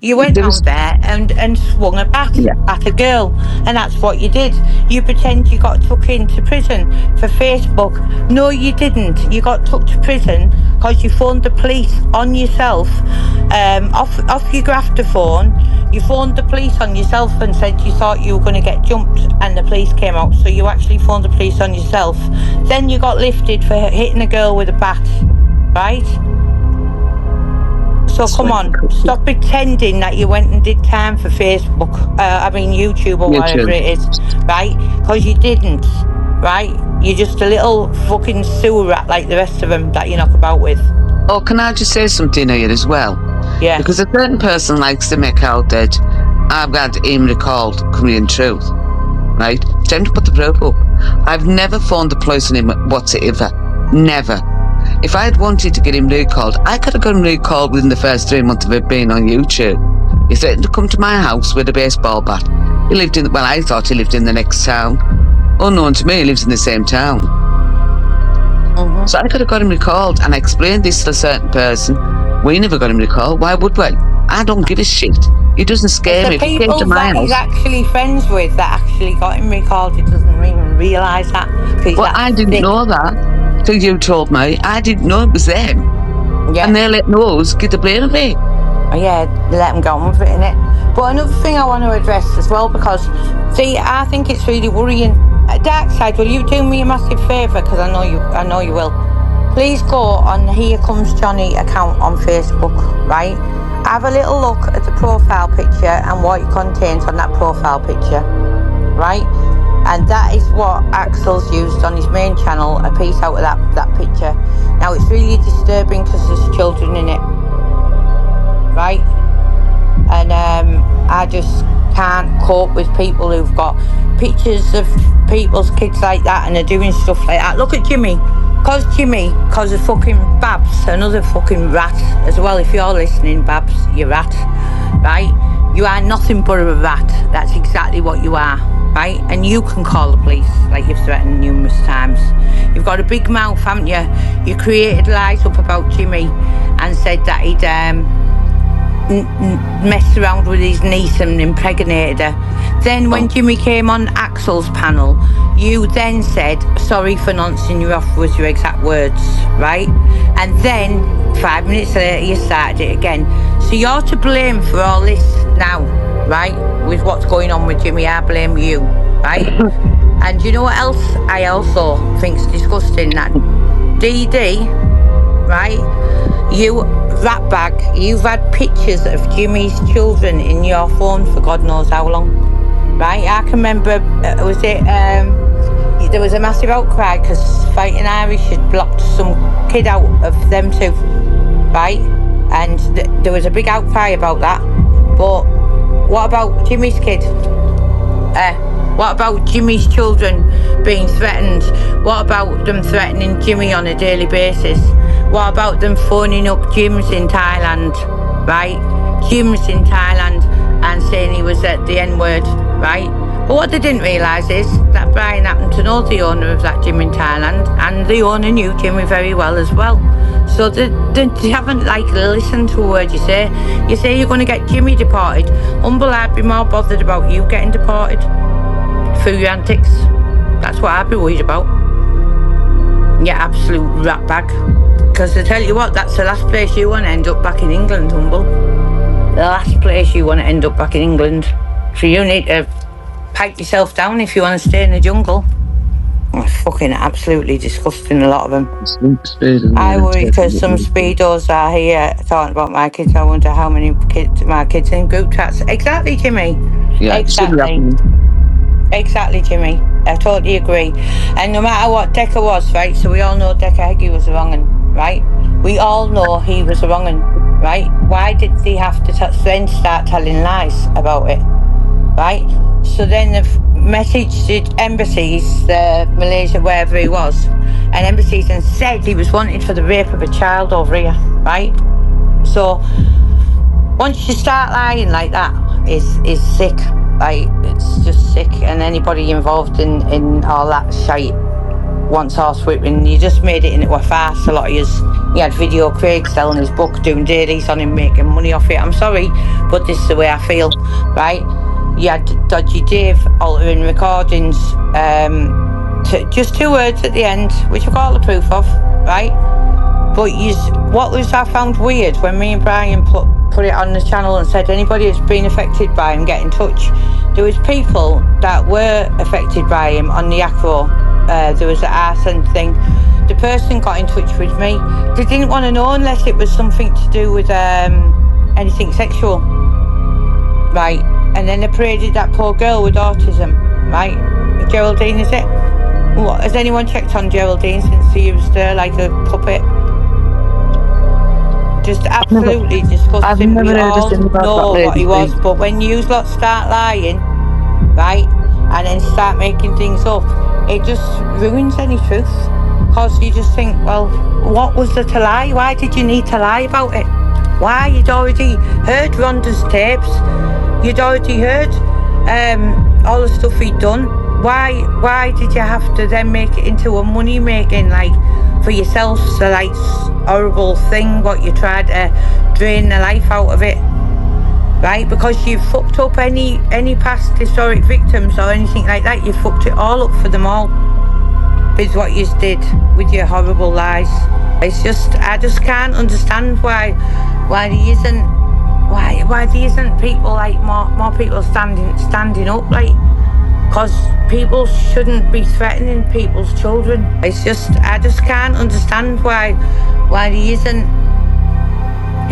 You went There round was, there and swung a bat yeah. at a girl, and that's what you did. You pretend you got took into prison for Facebook. No, you didn't. You got took to prison because you phoned the police on yourself, off your grafter phone. You phoned the police on yourself and said you thought you were going to get jumped, and the police came out. So you actually phoned the police on yourself. Then you got lifted for hitting a girl with a bat, right? So come on, stop pretending that you went and did time for Facebook, YouTube or whatever it is, right? Because you didn't, right? You're just a little fucking sewer rat like the rest of them that you knock about with. Oh, can I just say something here as well? Yeah. Because a certain person likes to make out that I've got him recalled Cumbrian truth, right? It's time to put the proof up. I've never phoned the police on him whatsoever. Never. If I'd wanted to get him recalled, I could have got him recalled within the first 3 months of it being on YouTube. He threatened to come to my house with a baseball bat. He lived in, well, I thought he lived in the next town. Unknown to me, he lives in the same town. Mm-hmm. So I could have got him recalled, and I explained this to a certain person. We never got him recalled. Why would we? I don't give a shit. He doesn't scare me. The If he came people to my that he's house, actually friends with that actually got him recalled, he doesn't even realise that. well, I didn't know that till you told me. I didn't know it was them. Yeah. And they let us get the blame of it. Yeah, let them go on with it, innit? But another thing I want to address as well, because, see, I think it's really worrying. Dark Side, will you do me a massive favour? Because I know you will. Please go on Here Comes Johnny account on Facebook, right? Have a little look at the profile picture and what it contains on that profile picture, right? And that is what Axel's used on his main channel, a piece out of that picture. Now, it's really disturbing because there's children in it, right? And I just can't cope with people who've got pictures of people's kids like that and are doing stuff like that. Look at Jimmy. Cause of fucking Babs, another fucking rat as well. If you're listening, Babs, you rat, right? You are nothing but a rat. That's exactly what you are, right? And you can call the police, like you've threatened numerous times. You've got a big mouth, haven't you? You created lies up about Jimmy and said that he'd messed around with his niece and impregnated her. Then when Jimmy came on Axel's panel, you then said, sorry for nonceing you off, was your exact words, right? And then 5 minutes later you started it again. So you're to blame for all this now, right? With what's going on with Jimmy, I blame you, right? And you know what else I also think's disgusting? That DD, right? You ratbag, you've had pictures of Jimmy's children in your phone for God knows how long, right? I can remember, there was a massive outcry because Fighting Irish had blocked some kid out of them too, right? And there was a big outcry about that. But what about Jimmy's kid? What about Jimmy's children being threatened? What about them threatening Jimmy on a daily basis? What about them phoning up gyms in Thailand, right? Gyms in Thailand and saying he was at the N-word, right? But what they didn't realise is that Brian happened to know the owner of that gym in Thailand, and the owner knew Jimmy very well as well. So they haven't listened to a word you say. You say you're going to get Jimmy deported. Humble, I'd be more bothered about you getting deported through your antics. That's what I'd be worried about. Yeah, absolute ratbag. Because I tell you what, that's the last place you want to end up back in England, Humble. The last place you want to end up back in England. So you need to pipe yourself down if you want to stay in the jungle. It's fucking absolutely disgusting, a lot of them. I worry because some speedos are here talking about my kids. I wonder how many kids my kids in group chats. Exactly, Jimmy. Yeah, Exactly, Jimmy. I totally agree. And no matter what Decker was, right? So we all know Decker Heggie was a wrong'un, right? We all know he was a wrong'un, right? Why did they have to then start telling lies about it, right? So then they've messaged embassies, Malaysia, wherever he was, and embassies, and said he was wanted for the rape of a child over here, right? So once you start lying like that, is sick. Like, it's just sick, and anybody involved in all that shite wants horse whipping. You just made it into a farce. A lot of yous. You had Video Craig selling his book, doing dailies on him, making money off it. I'm sorry, but this is the way I feel, right? You had Dodgy Dave altering recordings, just 2 words at the end, which I've got all the proof of, right? But what was I found weird when me and Brian put it on the channel and said anybody that's been affected by him, get in touch. There was people that were affected by him on the acro. There was an arson thing. The person got in touch with me. They didn't want to know unless it was something to do with anything sexual, right? And then they paraded that poor girl with autism, right? Geraldine, is it? What, has anyone checked on Geraldine since he was there like a puppet? Just absolutely disgusting. We all know what he was, but when you lot start lying, right, and then start making things up, it just ruins any truth. Because you just think, well, what was there to lie? Why did you need to lie about it? Why? You'd already heard Rhonda's tapes. You'd already heard all the stuff he'd done. Why did you have to then make it into a money making, like, for yourself, so like horrible thing what you tried to drain the life out of it, right? Because you fucked up any past historic victims or anything like that. You fucked it all up for them all with what you did with your horrible lies. It's just, I just can't understand why there isn't people, like more people standing up, like, because people shouldn't be threatening people's children. It's just, I just can't understand why there isn't.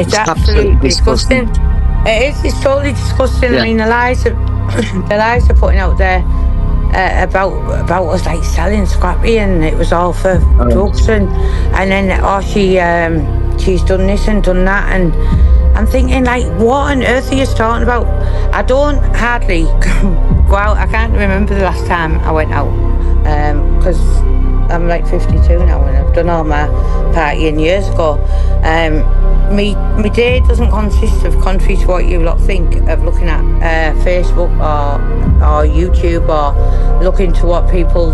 It's absolutely disgusting. It is. It's totally disgusting. Yeah. I mean, the lies are putting out there about us, like selling scrappy, and it was all for drugs, and then she's done this and done that, and I'm thinking, like, what on earth are you talking about? I don't hardly go out. I can't remember the last time I went out, because I'm like 52 now and I've done all my partying years ago. My day doesn't consist of, contrary to what you lot think, of looking at Facebook or YouTube or looking to what people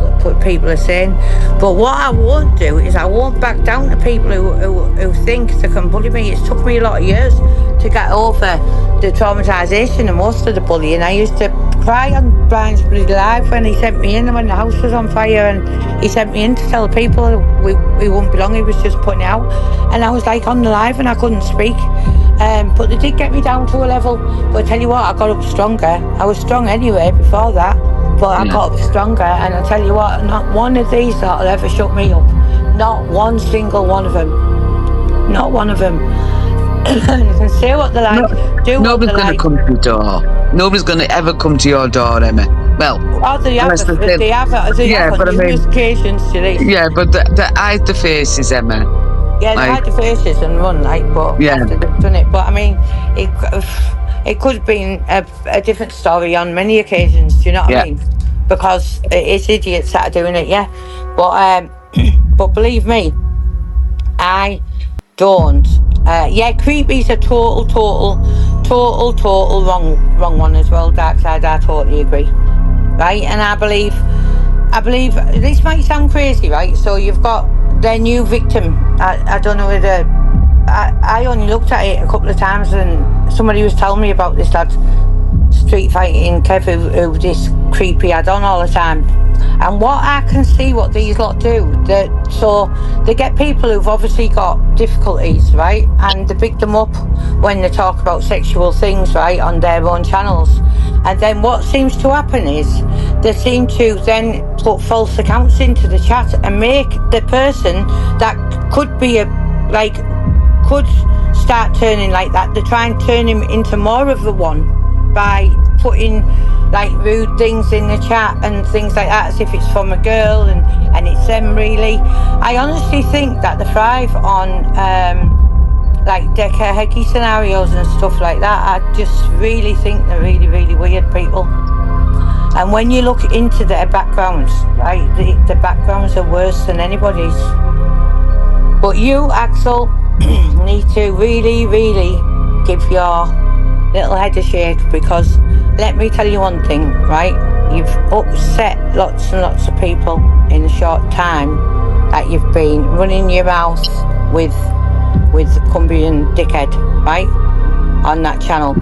are saying. But what I won't do is I won't back down to people who think they can bully me. It's took me a lot of years to get over the traumatisation and most of the bullying. I used to cry on Brian's bloody live when he sent me in, when the house was on fire, and he sent me in to tell the people we wouldn't be long. He was just putting it out, and I was like on the live and I couldn't speak. But they did get me down to a level. But I tell you what, I got up stronger. I was strong anyway before that, but I got up stronger. And I tell you what, not one of these that will ever shut me up. Not one single one of them. Not one of them. You can say what they like, do what they like. Nobody's going to come to your door. Nobody's going to ever come to your door, Emma. Well, they have on numerous occasions today. Yeah, but they hide the faces, Emma. Yeah, they hide the faces and run, like, but after they've done it. But I mean, it could have been a different story on many occasions. Do you know what I mean? Because it's idiots that are doing it. Yeah, but believe me, I don't. Creepy's a total wrong one as well. Dark side, I totally agree. Right, and I believe this might sound crazy, right? So you've got their new victim. I don't know whether I only looked at it a couple of times, and somebody was telling me about this lad street fighting Kev who this creepy had on all the time. And what I can see what these lot do, so they get people who've obviously got difficulties, right, and they pick them up when they talk about sexual things, right, on their own channels. And then what seems to happen is they seem to then put false accounts into the chat and make the person that could be could start turning like that. They try and turn him into more of the one by putting like rude things in the chat and things like that, as if it's from a girl and it's them really. I honestly think that they thrive on like Decker Heggie scenarios and stuff like that. I just really think they're really, really weird people. And when you look into their backgrounds, right, the backgrounds are worse than anybody's. But you, Axel, need to really, really give your little head a shake, because let me tell you one thing, right? you've upset lots and lots of people in a short time that you've been running your mouth with the Cumbrian dickhead, right, on that channel.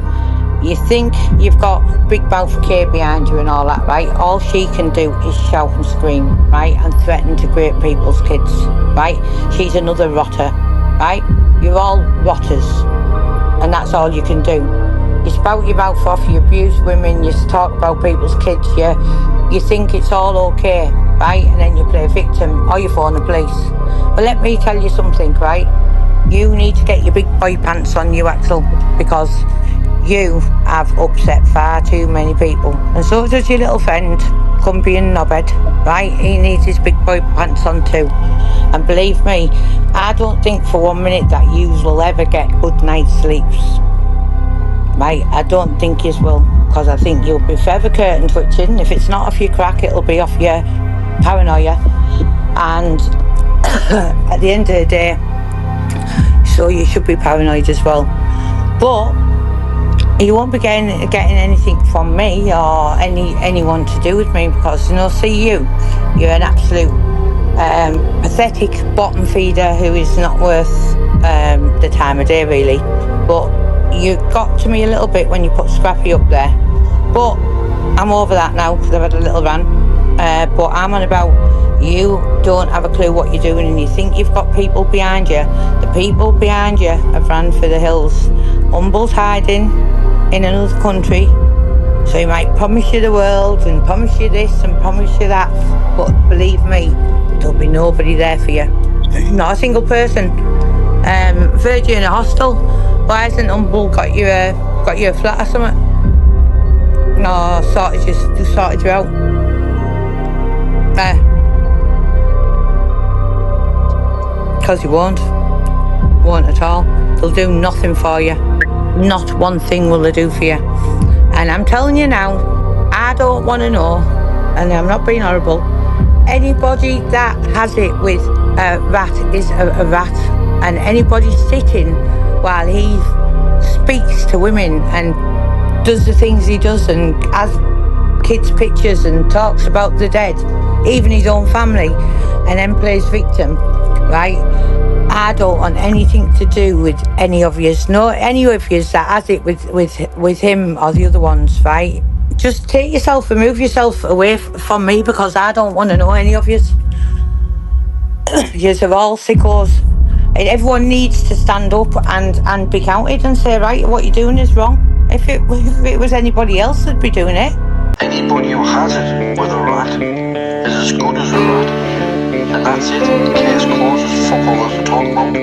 You think you've got big mouth Kay behind you and all that, right? All she can do is shout and scream, right, and threaten to rape people's kids, right? She's another rotter, right? You're all rotters, and that's all you can do. You spout your mouth off, you abuse women, you talk about people's kids, you think it's all okay, right? And then you play victim or you phone the police. But let me tell you something, right? You need to get your big boy pants on, you Axel, because you have upset far too many people. And so does your little friend, Cumbrian knobhead, right? He needs his big boy pants on too. And believe me, I don't think for 1 minute that you will ever get good night's sleeps. Right, I don't think you will, because I think you'll be forever curtain twitching. If it's not off your crack, it'll be off your paranoia. And at the end of the day, so you should be paranoid as well. But you won't be getting anything from me or anyone to do with me, because see you're an absolute pathetic bottom feeder who is not worth the time of day, really. But you got to me a little bit when you put Scrappy up there, but I'm over that now because I've had a little rant. But I'm on about, you don't have a clue what you're doing, and you think you've got people behind you. The people behind you have ran for the hills. Humble's hiding in another country, so he might promise you the world and promise you this and promise you that, but believe me, there'll be nobody there for you. Not a single person. Virgin in a hostel. Why hasn't Humble got you a flat or something? No, sorted you out. Because you won't at all. They'll do nothing for you. Not one thing will they do for you. And I'm telling you now, I don't want to know, and I'm not being horrible, anybody that has it with a rat is a rat. And anybody sitting while he speaks to women and does the things he does and has kids' pictures and talks about the dead, even his own family, and then plays victim, right? I don't want anything to do with any of yous. No, any of yous that has it with him or the other ones, right? Just remove yourself away from me, because I don't want to know any of yous. Yous are all sickos. And everyone needs to stand up and be counted and say, right, what you're doing is wrong. If it was anybody else that'd be doing it. Anybody who has it with a rat is as good as a rat. And that's it. Case closed. Fuck all else to talk about.